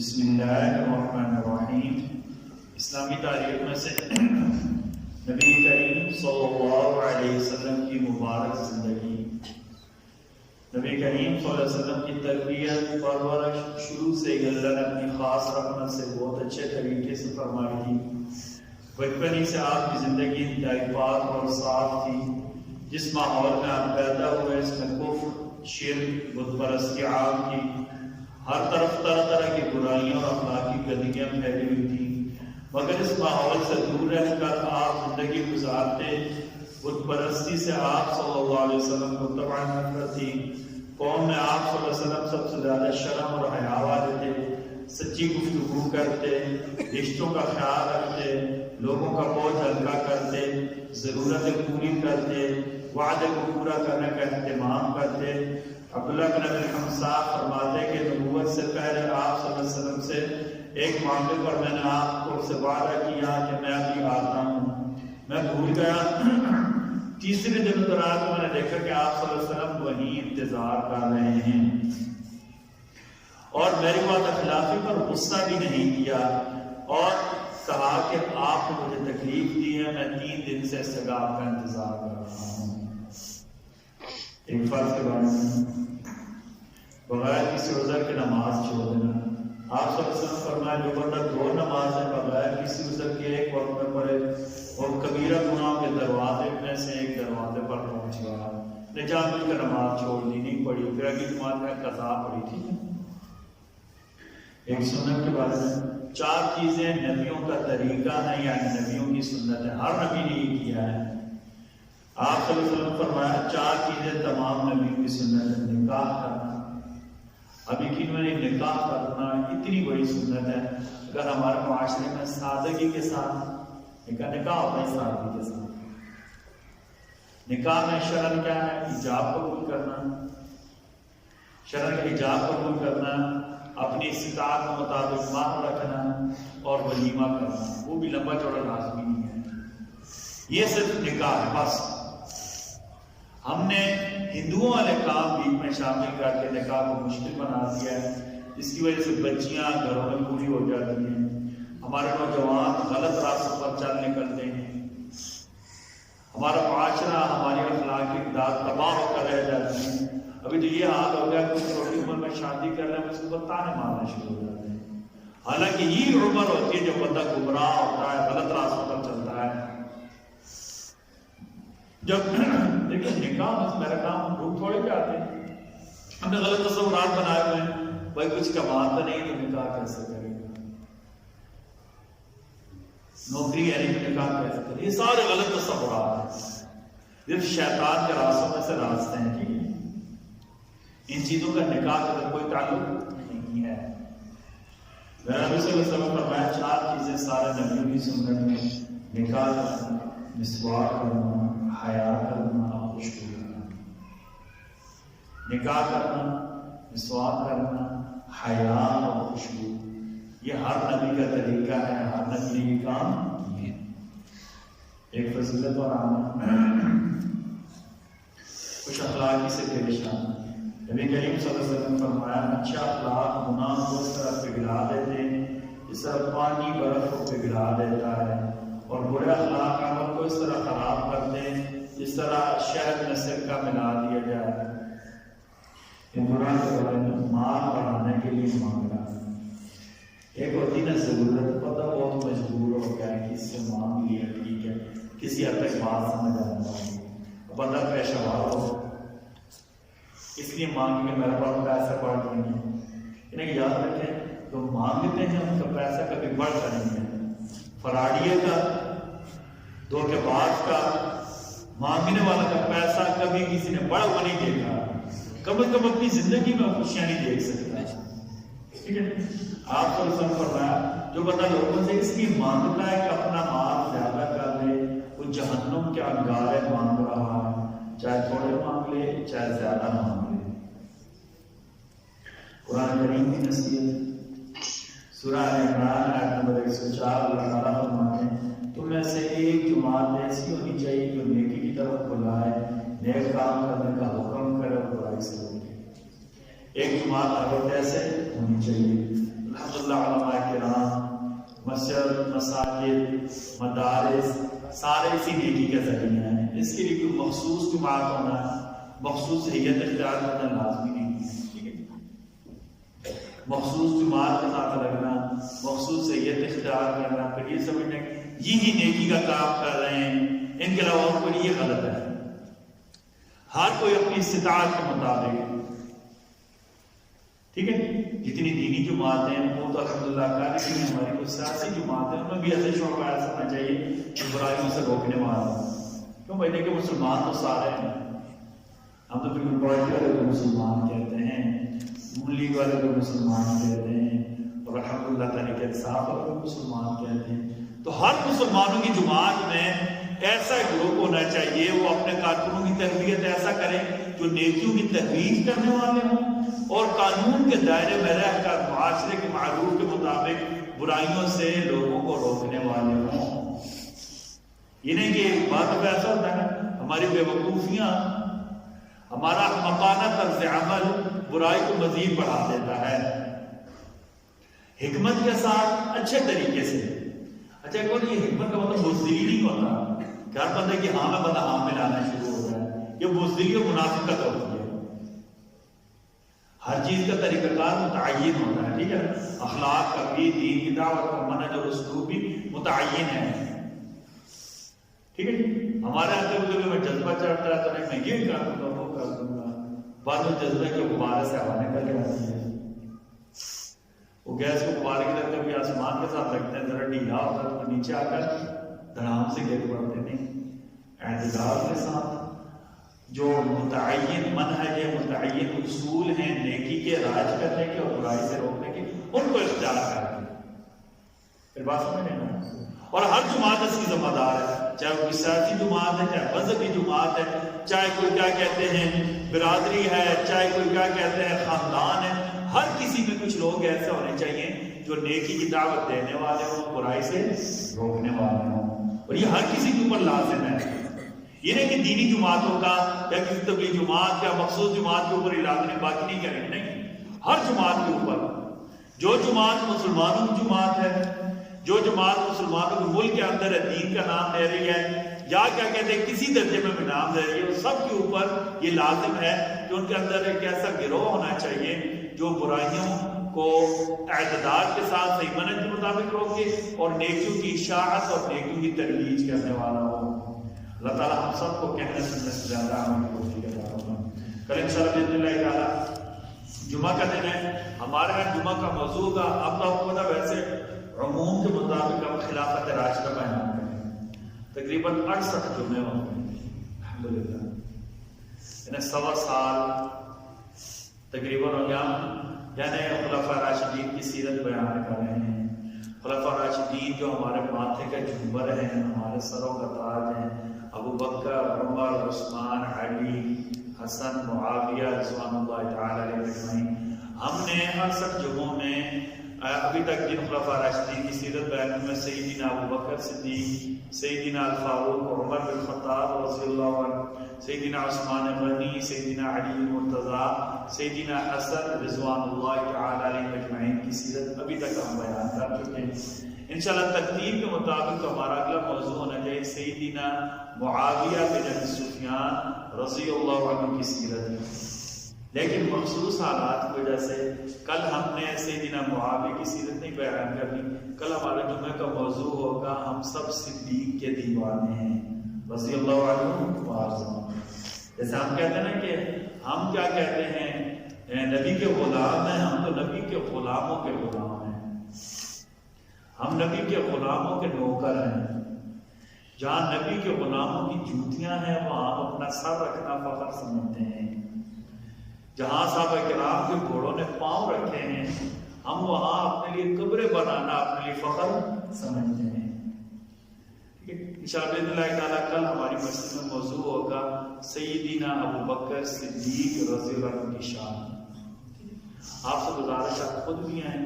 بسم اللہ الرحمن الرحیم۔ اسلامی تاریخ میں سے نبی کریم صلی اللہ علیہ وسلم کی مبارک زندگی، نبی کریم صلی اللہ علیہ وسلم کی تربیت پرورش شروع سے ہی اللہ نے اپنی خاص رحمت سے بہت اچھے طریقے سے فرمائی تھی۔ بچپن ہی سے آپ کی زندگی انتہائی پاک اور صاف تھی۔ جس ماحول میں آپ پیدا ہوئے اس میں کفر، شرک، بت پرستی عام تھی۔ ہر طرف طرح طرح کی برائیاں اور اخلاقی گندگیاں پھیلی ہوئی تھیں، مگر اس ماحول سے دور رہ کر آپ زندگی گزارتے۔ بت پرستی سے آپ صلی اللہ علیہ وسلم کو طبعاً نفرت تھی۔ قوم میں آپ صلی اللہ علیہ وسلم سب سے زیادہ شرم اور حیا والے تھے، سچی گفتگو کرتے، رشتوں کا خیال رکھتے، لوگوں کا بوجھ ہلکا کرتے، ضرورتیں پوری کرتے، وعدے کو پورا کرنے کا اہتمام کرتے۔ عبداللہ بن ابی حمزہ فرماتے کہ نبوت سے پہلے آپ صلی اللہ علیہ وسلم سے ایک معاملے پر میں نے آپ کو سے وعدہ کیا کہ میں ابھی آتا ہوں، میں بھول گیا۔ تیسرے دن رات میں نے دیکھا کہ آپ صلی اللہ علیہ وسلم وہیں انتظار کر رہے ہیں اور میری بات خلافی پر غصہ بھی نہیں کیا، اور کہا کہ آپ نے مجھے تکلیف دی ہے، میں 3 دن سے اس جگہ آپ کا انتظار کر رہا ہوں۔ ایک فرض کے بارے میں بغیر کسی عذر کے نماز چھوڑ دینا۔ آپ صلی اللہ علیہ وسلم فرمایا جو بندہ 2 نمازیں بغیر کسی عذر کے ایک وقت میں پڑھے اور کبیرہ گناہ کے دروازے میں سے ایک دروازے پر پہنچ گیا، نے جان بوجھ کر نماز چھوڑ دی، نہیں پڑھی، پھر اگلی جماعت میں قضا پڑھی تھی۔ ایک سنت کے بارے میں 4 چیزیں نبیوں کا طریقہ ہے، یعنی نبیوں کی سنت ہے، ہر نبی نے یہ کیا ہے۔ آپ صلی اللہ علیہ وسلم فرمایا 4 چیزیں تمام نبیوں کی سنت ہے۔ نکاح کرنا، ابھی یقین میں نکاح کرنا اتنی بڑی سنت ہے۔ اگر ہمارے معاشرے میں سادگی کے ساتھ نکاح ہوتا ہے، سادگی کے ساتھ نکاح میں شرع کیا ہے؟ حجاب قبول کرنا، شرع کے حجاب قبول کرنا، اپنی استطاعت کے مطابق مہر رکھنا اور ولیمہ کرنا، وہ بھی لمبا چوڑا لازمی نہیں ہے۔ یہ صرف نکاح ہے بس۔ ہم نے ہندوؤں والے کام بیچ میں شامل کر کے نکاح کو مشکل بنا دیا ہے، جس کی وجہ سے بچیاں گھروں میں پوری ہو جاتی ہیں، ہمارے نوجوان غلط راستوں پر چل نکلتے ہیں، ہمارا معاشرہ، ہماری اخلاقی اقدار تباہ ہو کر رہ جاتی ہیں۔ ابھی تو یہ حال ہو گیا کہ چھوٹی عمر میں شادی کر رہے ہیں، اس کو تانے مارنا شروع ہو جاتے ہیں، حالانکہ یہ عمر ہوتی ہے جو بندہ گمراہ ہوتا ہے، غلط راستوں پر چلتا ہے۔ جب دیکھیں نکاح میں میرا کام روک تھوڑے جاتے ہیں، ہم نے غلط تصورات بنائے ہوئے ہیں، بھائی کچھ کماتا نہیں تو نکاح کیسے کرے گا، نوکری ہے نہیں تو نکاح کیسے کرے، یہ سارے غلط تصورات ہیں، صرف شیطان کے راستوں میں سے راستے ہیں جی۔ ان چیزوں کا نکاح کا کوئی تعلق نہیں ہے۔ میرا نبی صلی اللہ علیہ وسلم فرمایا 4 چیزیں سارے نبیوں کی سنت میں: نکاح کرنا، مسواک کرنا، حیا کرنا، خوشبو کرنا۔ نکاح کرنا، مسواک کرنا، حیا اور خوشبو، یہ ہر نبی کا طریقہ ہے، ہر نبی نے یہ کام کیے۔ ایک فضیلت اور عام کچھ اخلاقی سے پیش آنا۔ نبی کریم صلی اللہ علیہ وسلم فرمایا اچھے اخلاق گناہ کو اس طرح پگھلا دیتے ہیں جس طرح پانی برف کو پگھلا دیتا ہے، اور برے اخلاق عمل کو اس طرح خراب کرتے ہیں جس طرح شہد میں سرکہ ملا دیا جائے۔ قرآن کے بارے میں مال بڑھانے کے لیے مانگنا، ایک ہوتی نا ضرورت، پتہ بہت مجبور ہو گیا ہے کہ اس سے مانگ لیا ٹھیک ہے، کسی حد تک بات سمجھ آتا ہے، بندہ پیشہ وار ہو اس لیے مانگ کے میرے پاس پیسہ بڑھ نہیں ہے۔ انہیں یاد رکھیں جو مانگتے ہیں ان کا پیسہ کبھی بڑھتا نہیں ہے۔ فراڈیے کا، دھوکے باز کا، مانگنے والا کا پیسہ کبھی کسی نے بڑا ہوا نہیں دیکھا، کم از کم اپنی زندگی میں خوشیاں نہیں دیکھ سکتا، ٹھیک ہے۔ آپ کو سب فرمایا جو بندہ لوگوں سے اس لیے مانگتا ہے کہ اپنا مال زیادہ کر لے، وہ جہنم کے انگارے مانگ رہا ہے، چاہے تھوڑے مانگ لے چاہے زیادہ مانگ لے۔ قرآن کریم کی نصیحت سورہ عمران آیت نمبر 104، اللہ تعالیٰ فرماتے ہیں تم میں سے ایک جماعت ایسی ہونی چاہیے جو نیکی کی طرف بلائے، نیک کام کرنے کا حکم کرے اور برائی سے روکے۔ ایک جماعت عورت ایسے ہونی چاہیے۔ الحمدللہ مدارس سارے اسی نیکی کے ذریعے ہیں. اس کے لیے کوئی مخصوص جماعت ہونا، مخصوص ہیئت اختیار کرنا لازمی نہیں ہے. ٹھیک ہے، مخصوص جماعت کے ساتھ لگنا، مخصوص ہیئت اختیار کرنا، پھر یہ سمجھنا کہ یہ نیکی کا کام کر رہے ہیں، ان کے علاوہ اور کوئی، یہ غلط ہے. ہر کوئی اپنی استطاعت کے مطابق، ٹھیک ہے، جتنی دینی جماعتیں ہیں وہ تو الحمدللہ کر رہی ہیں. ہماری کچھ سیاسی جماعتیں ان میں بھی ایسے شعبہ ایسا ہونا چاہیے کہ برائیوں سے روکنے والا. کیوں بھائی؟ دیکھیں مسلمان تو سارے ہیں، ہم تو بالکل پارٹی والے کو مسلمان کہتے ہیں، نون لیگ والے کو مسلمان کہتے ہیں، اور الحمدللہ تحریک انصاف والے کو مسلمان کہتے ہیں. تو ہر مسلمانوں کی جماعت میں ایسا گروپ ہونا چاہیے، وہ اپنے کارکنوں کی تربیت ایسا کریں جو نیکیوں کی ترویج کرنے والے ہوں اور قانون کے دائرے میں رہ کر معاشرے کے معروف کے مطابق برائیوں سے لوگوں کو روکنے والے ہوں. یہ نہیں کہ بات میں ایسا ہوتا ہے ہماری بے وقوفیاں، ہمارا احمقانہ طرز عمل برائی کو مزید بڑھا دیتا ہے. حکمت کے ساتھ اچھے طریقے سے. اچھا کون، یہ حکمت کا مطلب بزدلی نہیں ہوتا کہ ہر بندے کی ہاں میں بندہ ہاں میں لانا شروع ہو رہا ہے. یہ بزدلی اور منافقت ہوتی ہے. ہر چیز کا طریقہ کار متعین ہوتا ہے. ٹھیک ہے، اخلاق کا بھی، دین کی دعوت کا منہج اور اسلوب بھی متعین ہے. ٹھیک ہے، ہمارے اندر کبھی میں جذبہ چڑھتا ہے تو نہیں میں یہ کر دوں گا وہ کر دوں گا، بعد میں جذبے کے غبارے سے ہوا نکل کے آتی ہے. وہ گیس کو غبارے کی طرح کبھی آسمان کے ساتھ لگتے ہیں، ذرا ڈھیلا ہوتا ہے تو نیچے آ کر دھڑام سے گر پڑتے. نہیں، اعتدال کے ساتھ جو متعین منہج ہے، متعین اصول ہیں نیکی کے راج کرنے کے اور برائی سے روکنے کے، ان کو اختیار کریں. پھر بات سمجھ لینا. اور ہر جماعت اس کی ذمہ دار ہے، چاہے وہ سیاسی جماعت ہے، چاہے مذہبی جماعت ہے، چاہے کوئی کیا کہتے ہیں برادری ہے، چاہے کوئی کیا کہتے ہیں خاندان ہے. ہر کسی میں کچھ لوگ ایسے ہونے چاہیے جو نیکی کی دعوت دینے والے ہوں، برائی سے روکنے والے ہوں. اور یہ ہر کسی کے اوپر لازم ہے. یہ نہیں کہ دینی جماعتوں کا یا کسی تبلیغ جماعت یا مخصوص جماعت کے اوپر علاج نہیں، باقی نہیں کریں. نہیں، ہر جماعت کے اوپر. جو جماعت مسلمانوں کی جماعت ہے، جو جماعت مسلمانوں کے ملک کے اندر ہے، دین کا نام دے رہی ہے یا کیا کہتے ہیں کسی درجے میں بھی نام دے رہی ہے، وہ سب کے اوپر یہ لازم ہے کہ ان کے اندر ایک ایسا گروہ ہونا چاہیے جو برائیوں کو اعتدال کے ساتھ صحیح منہج کے مطابق روکے اور نیکیوں کی اشاعت اور نیکیوں کی ترویج کرنے والا ہو. اللہ تعالیٰ ہم سب کو کہنے سننے سے زیادہ عمل کی توفیق عطا فرمائے. کل انشاءاللہ باذن اللہ تعالیٰ جمعہ کا دن ہے. ہمارے یہاں جمعہ کا موضوع کا اب تو پتہ ویسے عموم کے مطابق ہم خلافت راشدہ بیان کریں. تقریباً 68 جمعے ہوں گے الحمدللہ، یعنی 1.25 سال تقریباً ہو گیا. یعنی خلفاء راشدین کی سیرت بیان کر رہے ہیں. خلفاء راشدین جو ہمارے ماتھے کا جھومر ہیں، ہمارے سروں کا تاج ہیں، ابو بکر، عمر، عثمان، علی، حسن، معاویہ رضوان اللہ تعالی علیہ اجمعین. ہم نے 68 جمعوں میں ابھی تک جن خلفاء راشدین کی سیرت بیان میں سیدنا ابو بکر صدیق، سیدنا الفاروق، عمر بن خطاب رضی اللہ عنہ، سیدنا عثمان غنی، سیدنا علی مرتضی، سیدنا حسن رضوان اللہ تعالی علیہ اجمعین کی سیرت ابھی تک ہم بیان کر چکے ہیں. انشاءاللہ ترتیب کے مطابق ہمارا اگلا موضوع ہونا چاہیے سیدنا معاویہ بن ابی سفیان رضی اللہ عنہ کی سیرت. لیکن مخصوص حالات کی وجہ سے کل ہم نے سیدنا معاویہ کی سیرت نہیں بیان کرنی. کل ہمارا جمعہ کا موضوع ہوگا ہم سب صدیق کے دیوانے ہیں رضی اللہ عنہ وارضاہ. جیسے ہم کہتے ہیں نا کہ ہم کیا کہتے ہیں نبی کے غلام ہیں، ہم تو نبی کے غلاموں کے غلام ہیں، ہم نبی کے غلاموں کے نوکر ہیں. جہاں نبی کے غلاموں کی جوتیاں ہیں وہاں ہم اپنا سر رکھنا فخر سمجھتے ہیں. جہاں صحابہ کرام کے گھوڑوں نے پاؤں رکھے ہیں ہم وہاں اپنے لیے قبریں بنانا اپنے لیے فخر سمجھتے ہیں. انشاءاللہ باذن اللہ تعالیٰ کل ہماری مسجد میں موضوع ہوگا سیدنا ابو بکر صدیق رضی اللہ عنہ کی شان. آپ سے گزارش ہے خود بھی آئیں،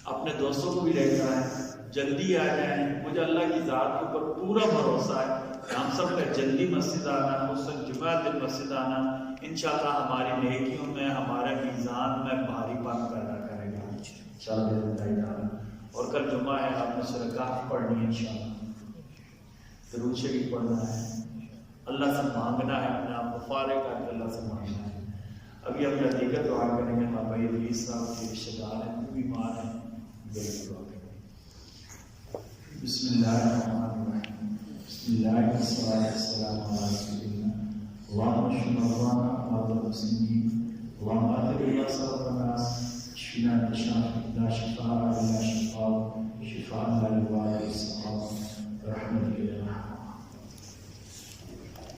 اپنے دوستوں کو بھی لے کر آئیں، جلدی آ جائیں. مجھے اللہ کی ذات کے اوپر پورا بھروسہ ہے کہ ہم سب کا جلدی مسجد آنا، خصوصاً جمعہ دن مسجد آنا انشاءاللہ ہماری نیکیوں میں، ہمارے میزان میں بھاری پن پیدا کرے گا انشاءاللہ. اور کل جمعہ ہے، آپ نے سورہ کہف پڑھنی ہے انشاءاللہ، درود شریف پڑھنا ہے، اللہ سے مانگنا ہے، اپنے آپ کو فارغ کر کے اللہ سے مانگنا ہے۔ ابھی ہم دیگر دعا کریں گے، ہمارے بھائی عزیز صاحب کے رشتے دار ہیں، وہ بیمار ہیں، دعا کریں گے۔ بسم اللہ الرحمن الرحیم، بسم اللہ والصلاۃ والسلام علی رسول اللہ، اللهم اشف مرضانا ومرضى المسلمين، اللهم اغفر لنا صبرنا، اشفنا انت الشافي لا شفاء الا شفاء، شفاء لا يغادر سقما، برحمتك يا ارحم